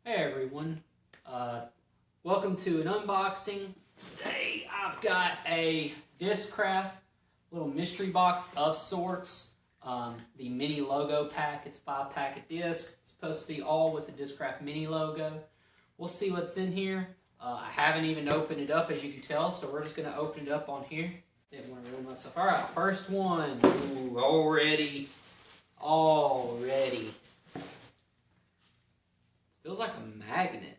Hey everyone, welcome to an unboxing. Today I've got a Discraft little mystery box of sorts. The mini logo pack, it's a 5-packet disc. It's supposed to be all with the Discraft mini logo. We'll see what's in here. I haven't even opened it up, as you can tell, so we're just going to open it up on here. Didn't want to ruin myself. Alright, first one. Ooh, already. Feels like a magnet.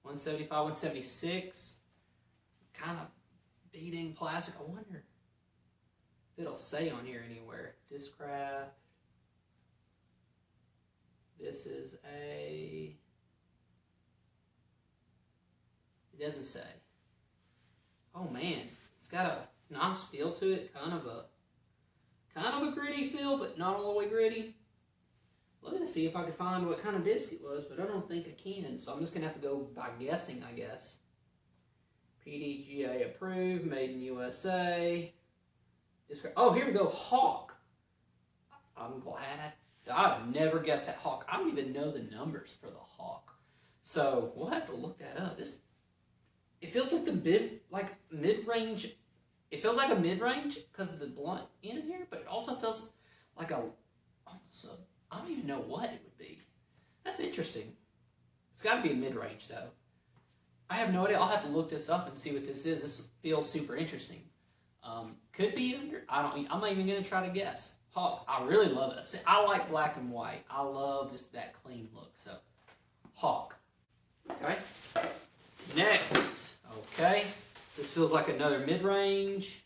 175, 176. Kind of beading plastic. I wonder if it'll say on here anywhere. Discraft. This is a... It doesn't say. Oh man, it's got a nice feel to it. Kind of a gritty feel, but not all the way gritty. Looking to see if I could find what kind of disc it was, but I don't think I can, so I'm just going to have to go by guessing, I guess. PDGA approved, made in USA. Oh, here we go, Hawk. I'm glad I've never guessed that Hawk. I don't even know the numbers for the Hawk. So, we'll have to look that up. It feels like mid-range. It feels like a mid-range because of the blunt in here, but it also feels like I don't even know what it would be. That's interesting. It's got to be a mid-range, though. I have no idea. I'll have to look this up and see what this is. This feels super interesting. Could be under... I'm not even going to try to guess. Hawk, I really love it. See, I like black and white. I love just that clean look. So, Hawk. Okay. Next. Okay. This feels like another mid-range.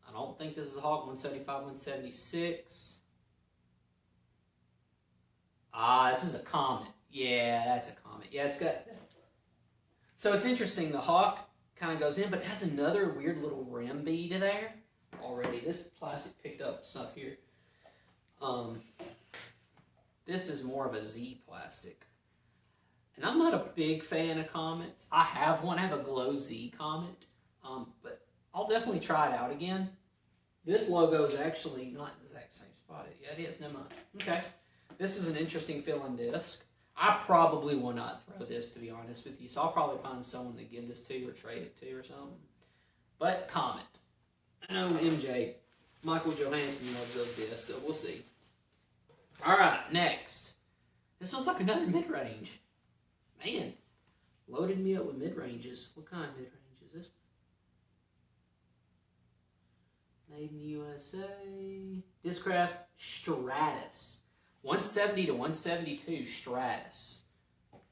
I don't think this is a Hawk. 175, 176. This is a Comet. Yeah, that's a Comet. Yeah, it's got... So it's interesting. The Hawk kind of goes in, but it has another weird little rim bead there already. This plastic picked up stuff here. This is more of a Z plastic. And I'm not a big fan of Comets. I have one. I have a Glow Z Comet. But I'll definitely try it out again. This logo is actually not the exact same spot. Yeah, it is. Never mind. Okay. This is an interesting fill-in disc. I probably will not throw this, to be honest with you. So I'll probably find someone to give this to or trade it to or something. But Comet. I know MJ, Michael Johansson loves those discs, so we'll see. Alright, next. This looks like another mid-range. Man, loaded me up with mid-ranges. What kind of mid-range is this one? Made in the USA. Discraft Stratus. 170 to 172 Stratus.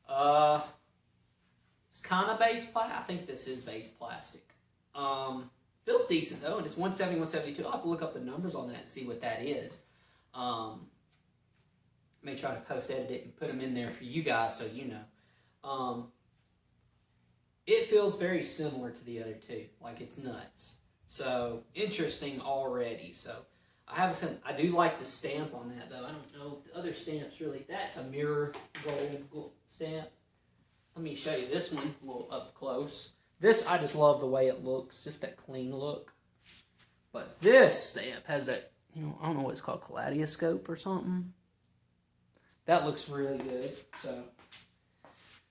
It's kind of base plastic. I think this is base plastic. Feels decent though, and it's 170, 172. I'll have to look up the numbers on that and see what that is. May try to post edit it and put them in there for you guys so you know. It feels very similar to the other two. Like it's nuts. So interesting already. So I have a feeling, I do like the stamp on that though. I don't know if the other stamps really, that's a mirror gold stamp. Let me show you this one a little up close. This, I just love the way it looks, just that clean look. But this stamp has that, I don't know what it's called, kaleidoscope or something. That looks really good. So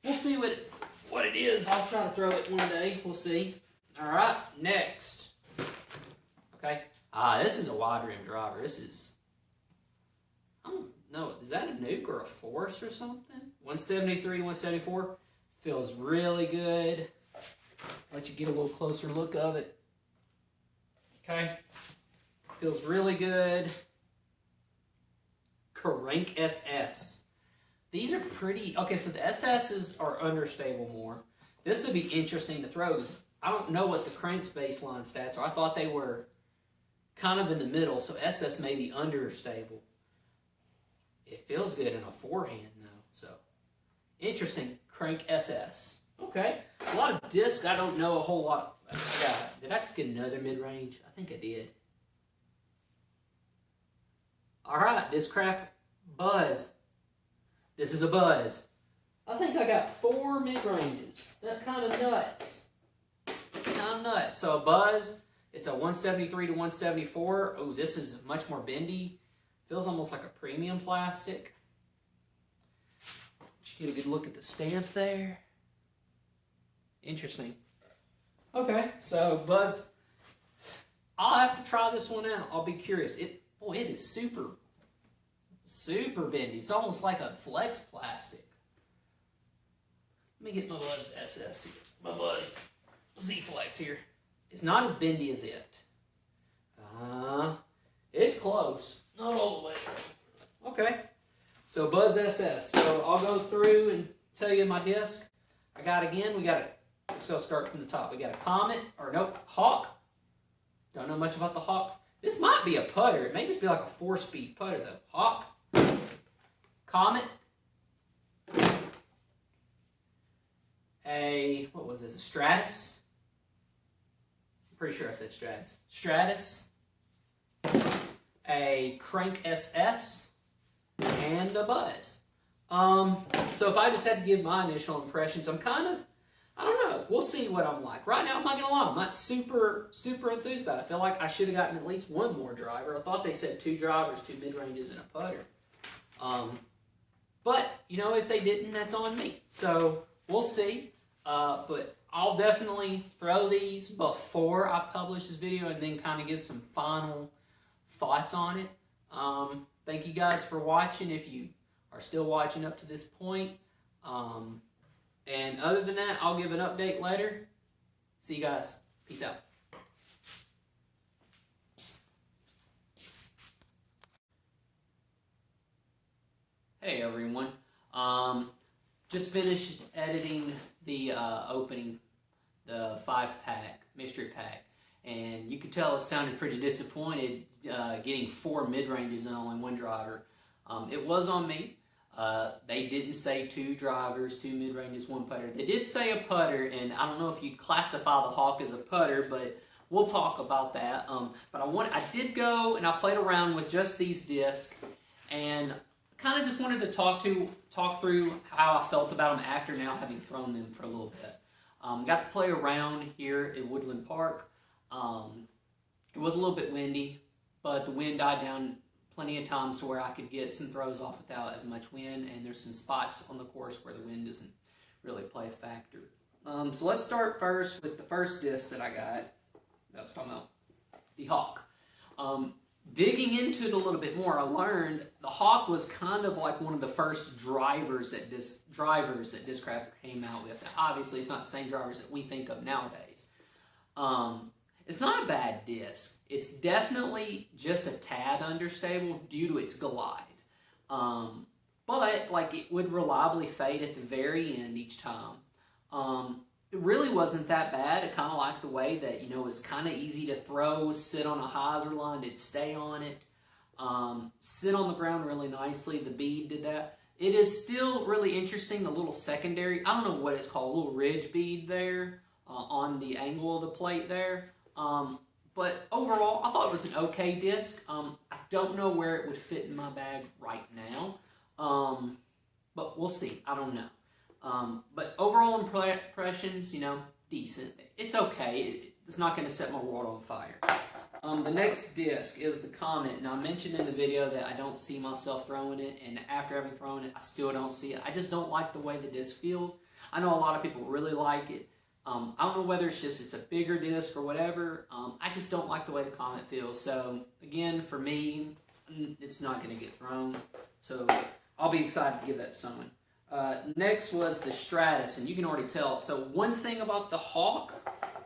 we'll see what it is. I'll try to throw it one day. We'll see. All right, next. Okay. This is a wide rim driver. This is, I don't know, is that a Nuke or a Force or something? 173 to 174. Feels really good. Let you get a little closer look of it. Okay. Feels really good. Crank SS. These are pretty, okay, so the SS's are understable more. This would be interesting to throw because I don't know what the Crank's baseline stats are. I thought they were kind of in the middle, so SS may be understable. It feels good in a forehand though, so interesting. Crank SS. Okay, a lot of discs. I don't know a whole lot. Did I just get another mid-range? I think I did. All right, Discraft Buzz. This is a Buzz. I think I got 4 mid-ranges. That's kind of nuts. So a Buzz. It's a 173 to 174. Oh, this is much more bendy. Feels almost like a premium plastic. get a good look at the stamp there. Interesting. Okay, so Buzz, I'll have to try this one out. I'll be curious. It is super, super bendy. It's almost like a flex plastic. Let me get my Buzz SS here. My Buzz Z-Flex here. It's not as bendy as it. It's close. Not all the way. Okay. So Buzz SS. So I'll go through and tell you my disc. Let's go start from the top. We got a Hawk. Don't know much about the Hawk. This might be a putter. It may just be like a 4-speed putter though. Hawk. Comet. What was this? A Stratus. I'm pretty sure I said Stratus. Stratus. A Crank SS. And a Buzz. So if I just had to give my initial impressions, I don't know. We'll see what I'm like. Right now, I'm not going to lie. I'm not super, super enthused about it. I feel like I should have gotten at least one more driver. I thought they said 2 drivers, 2 mid-ranges, and a putter. But, if they didn't, that's on me. So, we'll see. But I'll definitely throw these before I publish this video and then kind of give some final thoughts on it. Thank you guys for watching if you are still watching up to this point. And other than that, I'll give an update later. See you guys. Peace out. Hey everyone. Just finished editing the opening, the 5-pack, mystery pack. And you could tell it sounded pretty disappointed getting 4 mid-ranges and only 1 driver. It was on me. They didn't say 2 drivers, 2 mid-ranges, 1 putter. They did say a putter, and I don't know if you classify the Hawk as a putter, but we'll talk about that. But I did go and I played around with just these discs, and kind of just wanted to talk through how I felt about them after now having thrown them for a little bit. Got to play around here at Woodland Park. It was a little bit windy, but the wind died down plenty of times to where I could get some throws off without as much wind, and there's some spots on the course where the wind doesn't really play a factor. So let's start first with the first disc that I got. That was talking about the Hawk. Digging into it a little bit more, I learned the Hawk was kind of like one of the first drivers that Discraft came out with. Now, obviously, it's not the same drivers that we think of nowadays. It's not a bad disc. It's definitely just a tad understable due to its glide. But it would reliably fade at the very end each time. It really wasn't that bad. I kind of liked the way that, it's kind of easy to throw, sit on a hyzer line, it'd stay on it, sit on the ground really nicely. The bead did that. It is still really interesting, the little secondary, I don't know what it's called, a little ridge bead there on the angle of the plate there. But overall, I thought it was an okay disc. I don't know where it would fit in my bag right now, but we'll see. I don't know. But overall impressions, decent. It's okay. It's not going to set my world on fire. The next disc is the Comet. Now, I mentioned in the video that I don't see myself throwing it, and after having thrown it, I still don't see it. I just don't like the way the disc feels. I know a lot of people really like it. I don't know whether it's a bigger disc or whatever. I just don't like the way the Comet feels. So, again, for me, it's not going to get thrown. So, I'll be excited to give that to someone. Next was the Stratus, and you can already tell. So, one thing about the Hawk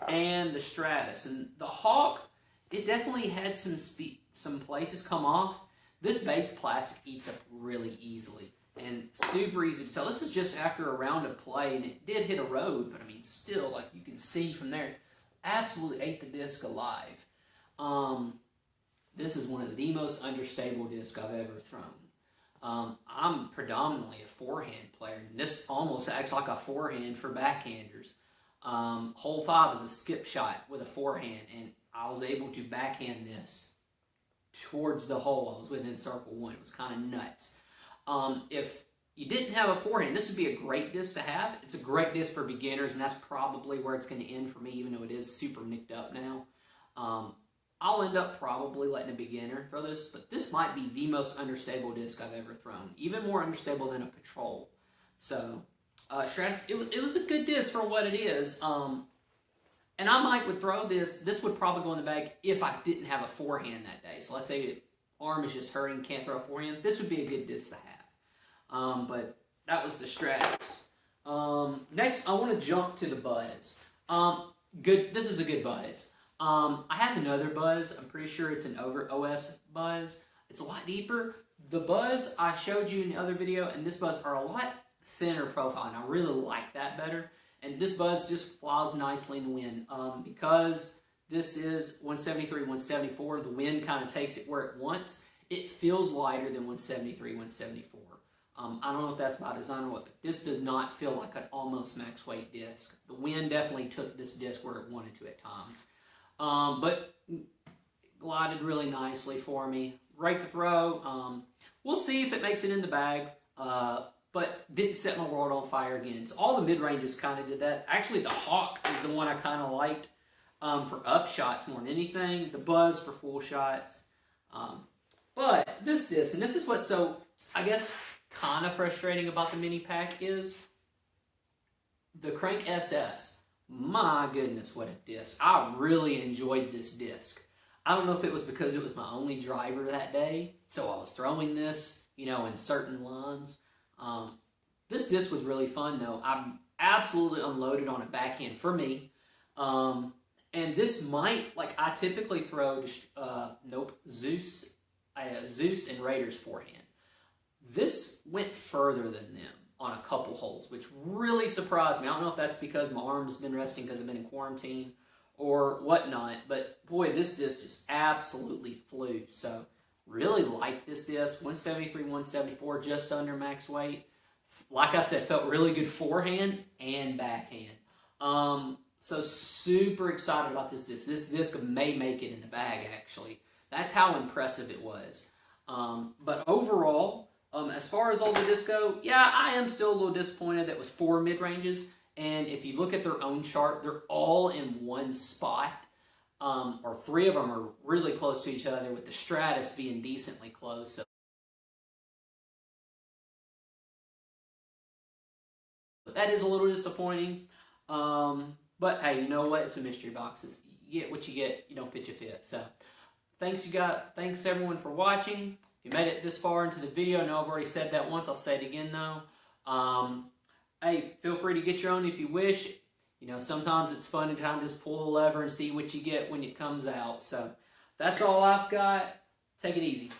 and the Stratus, and the Hawk, it definitely had some places come off. This base plastic eats up really easily. And super easy to tell. This is just after a round of play, and it did hit a road, but still, you can see from there, absolutely ate the disc alive. This is one of the most understable discs I've ever thrown. I'm predominantly a forehand player, and this almost acts like a forehand for backhanders. Hole 5 is a skip shot with a forehand, and I was able to backhand this towards the hole. I was within circle 1. It was kind of nuts. If you didn't have a forehand, this would be a great disc to have. It's a great disc for beginners, and that's probably where it's going to end for me, even though it is super nicked up now. I'll end up probably letting a beginner throw this, but this might be the most understable disc I've ever thrown. Even more understable than a Patrol. So, Stratus, it was a good disc for what it is. And I would throw this. This would probably go in the bag if I didn't have a forehand that day. So let's say arm is just hurting, can't throw a forehand. This would be a good disc to have. But that was the Stratus. Next, I want to jump to the Buzz. This is a good Buzz. I have another Buzz. I'm pretty sure it's an OS Buzz. It's a lot deeper. The Buzz I showed you in the other video and this Buzz are a lot thinner profile, and I really like that better. And this Buzz just flies nicely in the wind. Because this is 173, 174, the wind kind of takes it where it wants. It feels lighter than 173, 174. I don't know if that's by design or what, but this does not feel like an almost max weight disc. The wind definitely took this disc where it wanted to at times. But glided really nicely for me. Right to throw. We'll see if it makes it in the bag. But didn't set my world on fire again. So all the mid-ranges kind of did that. Actually, the Hawk is the one I kind of liked for up shots more than anything. The Buzz for full shots. But this disc, and this is what's so, I guess, kind of frustrating about the mini pack is the Crank SS. My goodness, what a disc. I really enjoyed this disc. I don't know if it was because it was my only driver that day, so I was throwing this, you know, in certain lines. This disc was really fun, though. I'm absolutely unloaded on a backhand for me. And this might, like, I typically throw, Zeus and Raiders forehand. This went further than them on a couple holes, which really surprised me. I don't know if that's because my arm's been resting because I've been in quarantine or whatnot, but boy, this disc just absolutely flew. So, really like this disc. 173, 174, just under max weight. Like I said, felt really good forehand and backhand. So super excited about this disc. This disc may make it in the bag, actually. That's how impressive it was. But overall, as far as all the discs go, yeah, I am still a little disappointed that it was 4 mid-ranges. And if you look at their own chart, they're all in one spot. Or 3 of them are really close to each other, with the Stratus being decently close. So that is a little disappointing. But hey, you know what? It's a mystery box. You get what you get. You don't pitch a fit. So thanks, thanks everyone for watching. If you made it this far into the video, I know I've already said that once. I'll say it again though. Hey, feel free to get your own if you wish. You know, sometimes it's fun to kind of just pull the lever and see what you get when it comes out. So that's all I've got. Take it easy.